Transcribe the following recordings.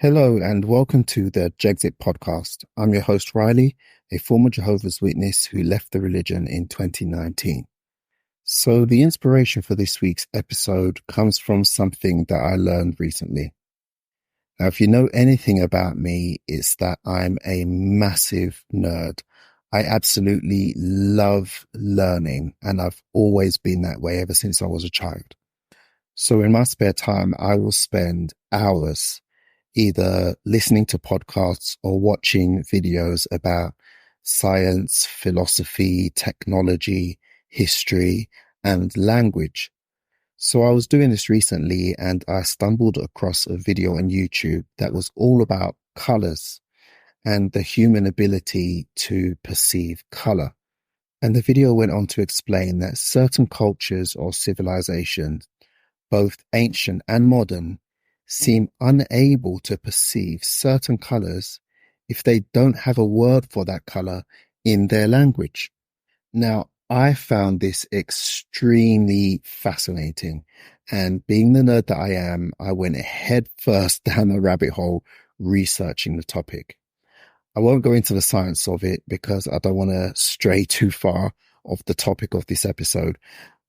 Hello and welcome to the Jexit podcast. I'm your host, Riley, a former Jehovah's Witness who left the religion in 2019. So the inspiration for this week's episode comes from something that I learned recently. Now, if you know anything about me, it's that I'm a massive nerd. I absolutely love learning, and I've always been that way ever since I was a child. So in my spare time, I will spend hours either listening to podcasts or watching videos about science, philosophy, technology, history, and language. So I was doing this recently and I stumbled across a video on YouTube that was all about colors and the human ability to perceive color. And the video went on to explain that certain cultures or civilizations, both ancient and modern, seem unable to perceive certain colors if they don't have a word for that color in their language. Now, I found this extremely fascinating, and being the nerd that I am, I went head first down the rabbit hole researching the topic. I won't go into the science of it because I don't want to stray too far off the topic of this episode,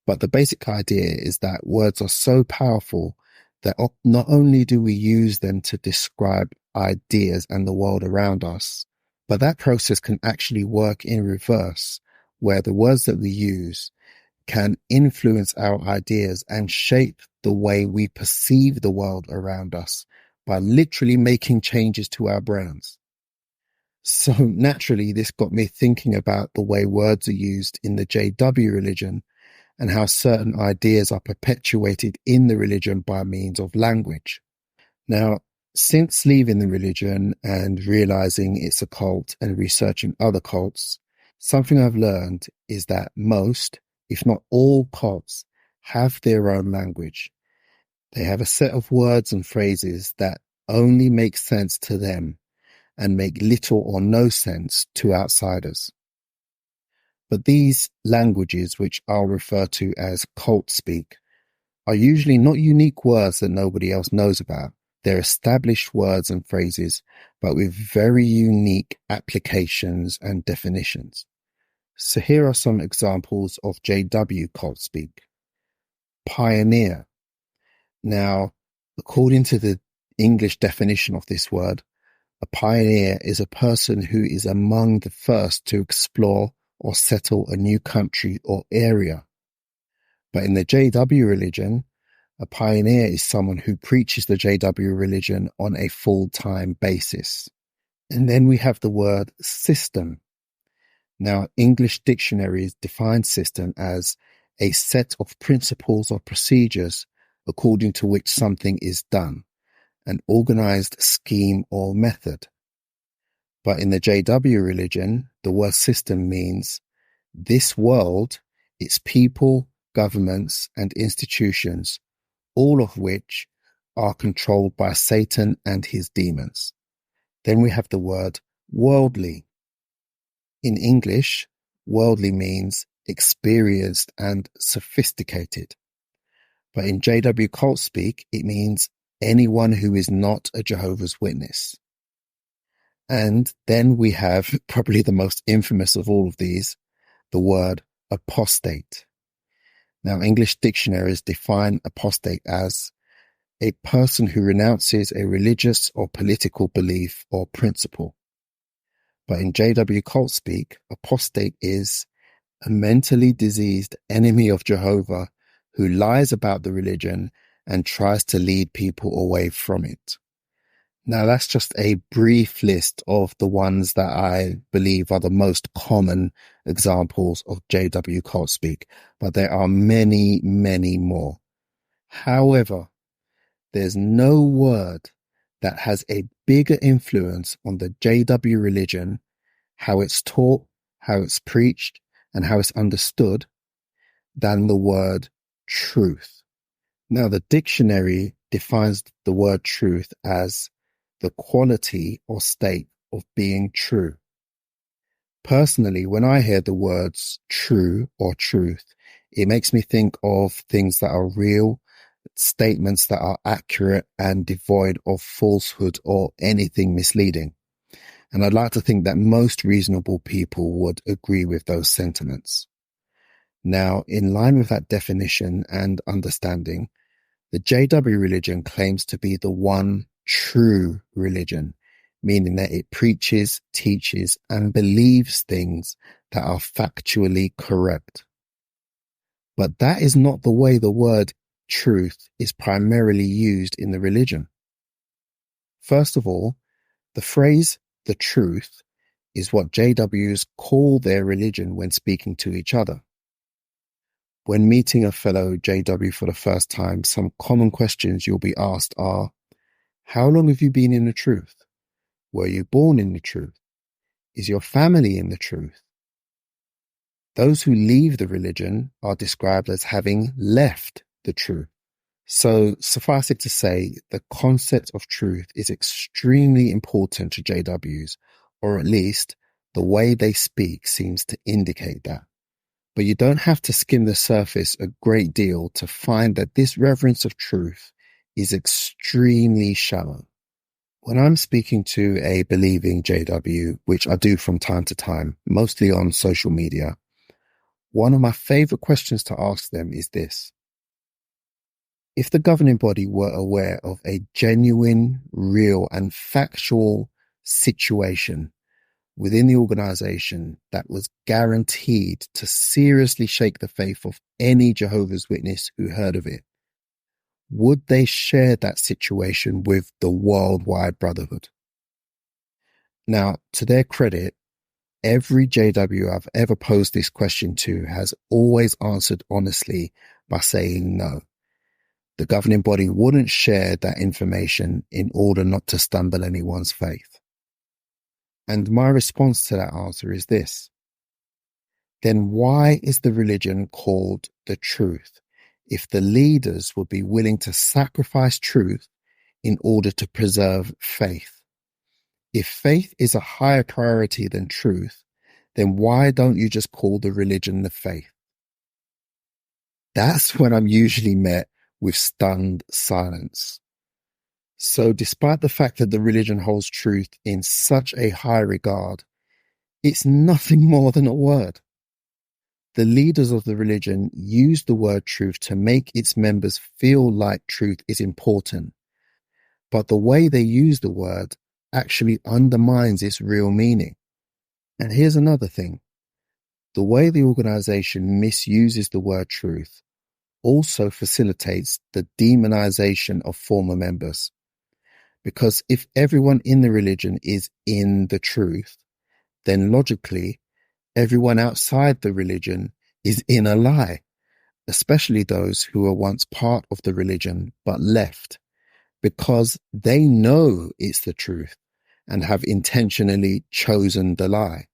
but the basic idea is that words are so powerful that not only do we use them to describe ideas and the world around us, but that process can actually work in reverse, where the words that we use can influence our ideas and shape the way we perceive the world around us by literally making changes to our brains. So naturally, this got me thinking about the way words are used in the JW religion and how certain ideas are perpetuated in the religion by means of language. Now, since leaving the religion and realizing it's a cult and researching other cults, something I've learned is that most, if not all, cults have their own language. They have a set of words and phrases that only make sense to them and make little or no sense to outsiders. But these languages, which I'll refer to as cult speak, are usually not unique words that nobody else knows about. They're established words and phrases, but with very unique applications and definitions. So here are some examples of JW cult speak. Pioneer. Now, according to the English definition of this word, a pioneer is a person who is among the first to explore or settle a new country or area. But in the JW religion, a pioneer is someone who preaches the JW religion on a full-time basis. And then we have the word system. Now, English dictionaries define system as a set of principles or procedures according to which something is done, an organized scheme or method. But in the JW religion, the word system means this world, its people, governments, and institutions, all of which are controlled by Satan and his demons. Then we have the word worldly. In English, worldly means experienced and sophisticated. But in JW cult speak, it means anyone who is not a Jehovah's Witness. And then we have probably the most infamous of all of these, the word apostate. Now, English dictionaries define apostate as a person who renounces a religious or political belief or principle. But in JW cult speak, apostate is a mentally diseased enemy of Jehovah who lies about the religion and tries to lead people away from it. Now, that's just a brief list of the ones that I believe are the most common examples of JW cult speak, but there are many, many more. However, there's no word that has a bigger influence on the JW religion, how it's taught, how it's preached, and how it's understood, than the word truth. Now, the dictionary defines the word truth as the quality or state of being true. Personally, when I hear the words true or truth, it makes me think of things that are real, statements that are accurate and devoid of falsehood or anything misleading. And I'd like to think that most reasonable people would agree with those sentiments. Now, in line with that definition and understanding, the JW religion claims to be the one true religion, meaning that it preaches, teaches, and believes things that are factually correct. But that is not the way the word truth is primarily used in the religion. First of all, the phrase the truth is what JWs call their religion when speaking to each other. When meeting a fellow JW for the first time, some common questions you'll be asked are, how long have you been in the truth? Were you born in the truth? Is your family in the truth? Those who leave the religion are described as having left the truth. So suffice it to say, the concept of truth is extremely important to JWs, or at least the way they speak seems to indicate that. But you don't have to skim the surface a great deal to find that this reverence of truth is extremely shallow. When I'm speaking to a believing JW, which I do from time to time, mostly on social media, one of my favorite questions to ask them is this. If the governing body were aware of a genuine, real, and factual situation within the organization that was guaranteed to seriously shake the faith of any Jehovah's Witness who heard of it, would they share that situation with the worldwide brotherhood? Now, to their credit, every JW I've ever posed this question to has always answered honestly by saying no. The governing body wouldn't share that information in order not to stumble anyone's faith. And my response to that answer is this. Then why is the religion called the truth if the leaders would be willing to sacrifice truth in order to preserve faith? If faith is a higher priority than truth, then why don't you just call the religion the faith? That's when I'm usually met with stunned silence. So despite the fact that the religion holds truth in such a high regard, it's nothing more than a word. The leaders of the religion use the word truth to make its members feel like truth is important. But the way they use the word actually undermines its real meaning. And here's another thing. The way the organization misuses the word truth also facilitates the demonization of former members. Because if everyone in the religion is in the truth, then logically, everyone outside the religion is in a lie, especially those who were once part of the religion but left, because they know it's the truth and have intentionally chosen the lie.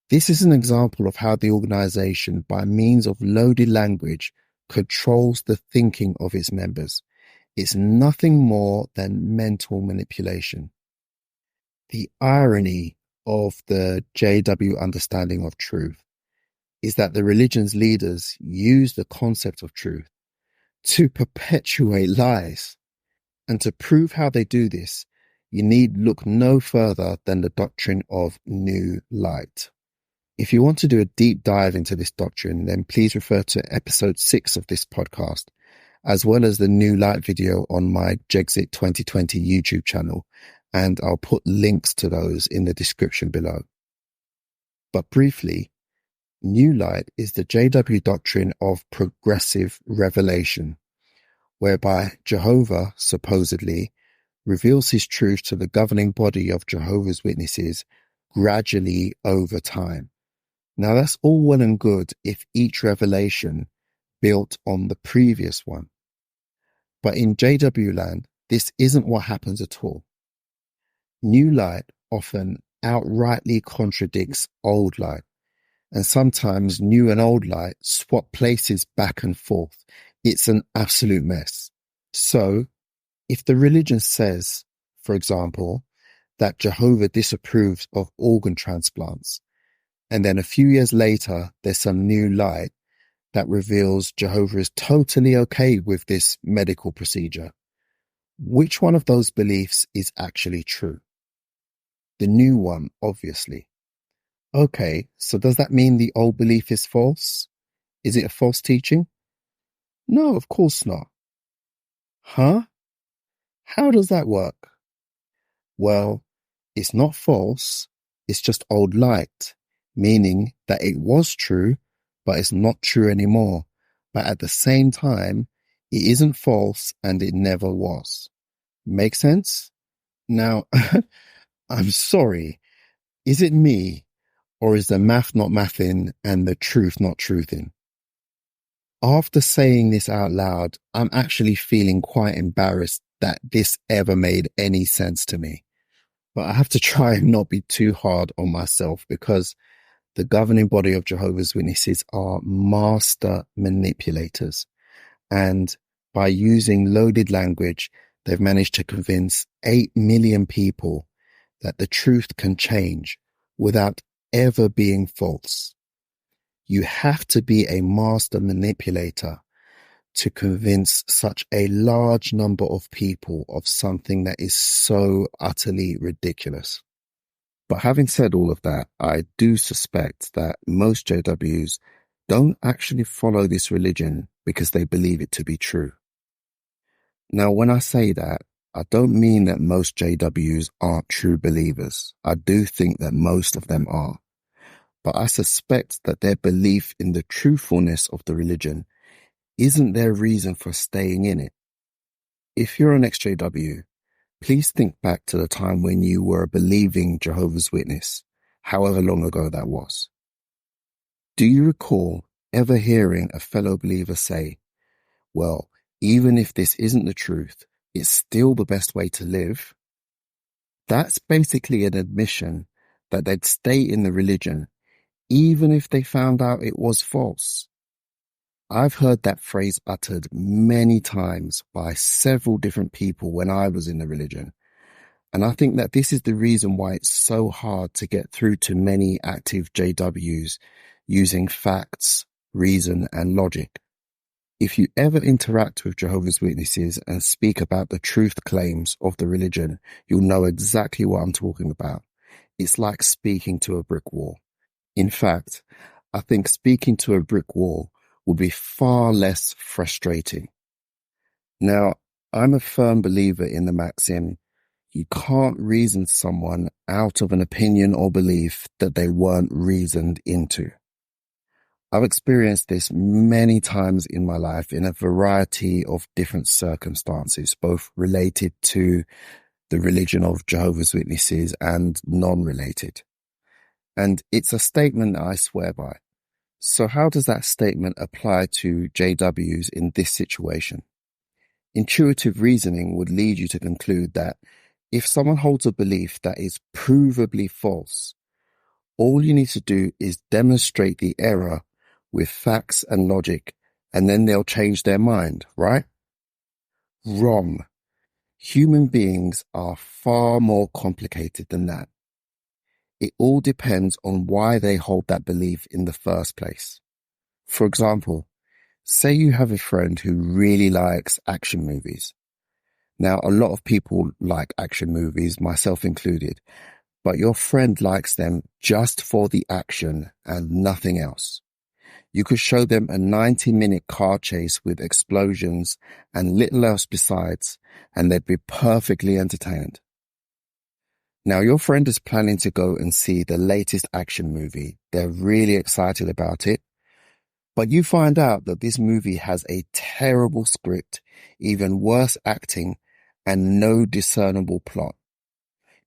This is an example of how the organization, by means of loaded language, controls the thinking of its members. It's nothing more than mental manipulation. The irony of the JW understanding of truth is that the religion's leaders use the concept of truth to perpetuate lies. And to prove how they do this, you need look no further than the doctrine of new light. If you want to do a deep dive into this doctrine, then please refer to episode 6 of this podcast, as well as the new light video on my Jexit 2020 YouTube channel, and I'll put links to those in the description below. But briefly, new light is the JW doctrine of progressive revelation, whereby Jehovah supposedly reveals his truth to the governing body of Jehovah's Witnesses gradually over time. Now that's all well and good if each revelation built on the previous one. But in JW land, this isn't what happens at all. New light often outrightly contradicts old light, and sometimes new and old light swap places back and forth. It's an absolute mess. So, if the religion says, for example, that Jehovah disapproves of organ transplants, and then a few years later there's some new light that reveals Jehovah is totally okay with this medical procedure. Which one of those beliefs is actually true? The new one, obviously. Okay, so does that mean the old belief is false? Is it a false teaching? No, of course not. Huh? How does that work? Well, it's not false, it's just old light, meaning that it was true, but it's not true anymore. But at the same time, it isn't false and it never was. Make sense? Now, I'm sorry, is it me, or is the math not mathing and the truth not truthing? After saying this out loud, I'm actually feeling quite embarrassed that this ever made any sense to me. But I have to try and not be too hard on myself because the governing body of Jehovah's Witnesses are master manipulators. And by using loaded language, they've managed to convince 8 million people that the truth can change without ever being false. You have to be a master manipulator to convince such a large number of people of something that is so utterly ridiculous. But having said all of that, I do suspect that most JWs don't actually follow this religion because they believe it to be true. Now, when I say that, I don't mean that most JWs aren't true believers. I do think that most of them are. But I suspect that their belief in the truthfulness of the religion isn't their reason for staying in it. If you're an ex-JW, please think back to the time when you were a believing Jehovah's Witness, however long ago that was. Do you recall ever hearing a fellow believer say, well, even if this isn't the truth, it's still the best way to live? That's basically an admission that they'd stay in the religion even if they found out it was false. I've heard that phrase uttered many times by several different people when I was in the religion. And I think that this is the reason why it's so hard to get through to many active JWs using facts, reason, and logic. If you ever interact with Jehovah's Witnesses and speak about the truth claims of the religion, you'll know exactly what I'm talking about. It's like speaking to a brick wall. In fact, I think speaking to a brick wall will be far less frustrating. Now, I'm a firm believer in the maxim, you can't reason someone out of an opinion or belief that they weren't reasoned into. I've experienced this many times in my life in a variety of different circumstances, both related to the religion of Jehovah's Witnesses and non-related. And it's a statement that I swear by. So how does that statement apply to JWs in this situation? Intuitive reasoning would lead you to conclude that if someone holds a belief that is provably false, all you need to do is demonstrate the error with facts and logic, and then they'll change their mind, right? Wrong. Human beings are far more complicated than that. It all depends on why they hold that belief in the first place. For example, say you have a friend who really likes action movies. Now, a lot of people like action movies, myself included, but your friend likes them just for the action and nothing else. You could show them a 90-minute car chase with explosions and little else besides, and they'd be perfectly entertained. Now, your friend is planning to go and see the latest action movie. They're really excited about it. But you find out that this movie has a terrible script, even worse acting, and no discernible plot.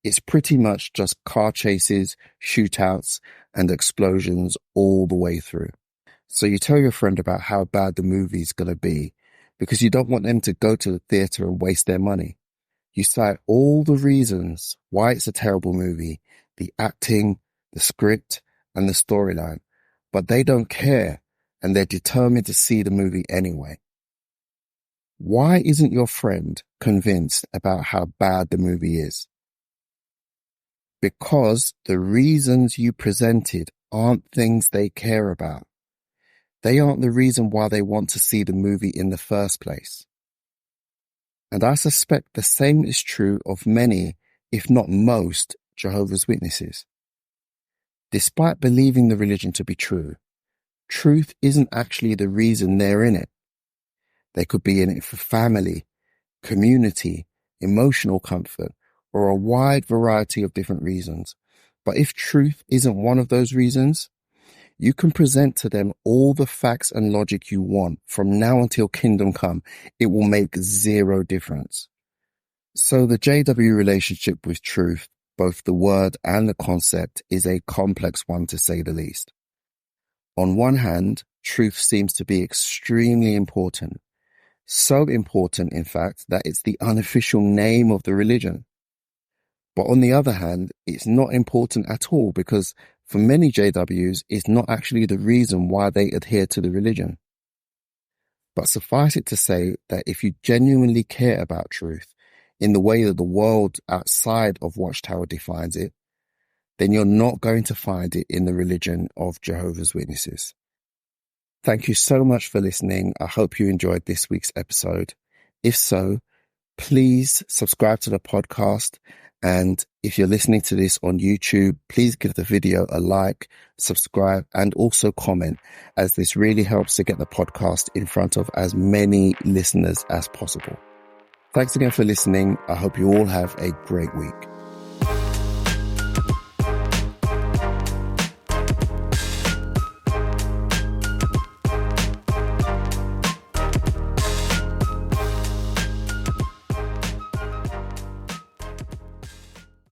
It's pretty much just car chases, shootouts, and explosions all the way through. So you tell your friend about how bad the movie's going to be because you don't want them to go to the theater and waste their money. You cite all the reasons why it's a terrible movie, the acting, the script, and the storyline, but they don't care and they're determined to see the movie anyway. Why isn't your friend convinced about how bad the movie is? Because the reasons you presented aren't things they care about. They aren't the reason why they want to see the movie in the first place. And I suspect the same is true of many, if not most, Jehovah's Witnesses. Despite believing the religion to be true, truth isn't actually the reason they're in it. They could be in it for family, community, emotional comfort, or a wide variety of different reasons. But if truth isn't one of those reasons, you can present to them all the facts and logic you want from now until kingdom come. It will make zero difference. So the JW relationship with truth, both the word and the concept, is a complex one to say the least. On one hand, truth seems to be extremely important. So important, in fact, that it's the unofficial name of the religion. But on the other hand, it's not important at all because for many JWs, it's not actually the reason why they adhere to the religion. But suffice it to say that if you genuinely care about truth in the way that the world outside of Watchtower defines it, then you're not going to find it in the religion of Jehovah's Witnesses. Thank you so much for listening. I hope you enjoyed this week's episode. If so, please subscribe to the podcast. And if you're listening to this on YouTube, please give the video a like, subscribe, and also comment, as this really helps to get the podcast in front of as many listeners as possible. Thanks again for listening. I hope you all have a great week.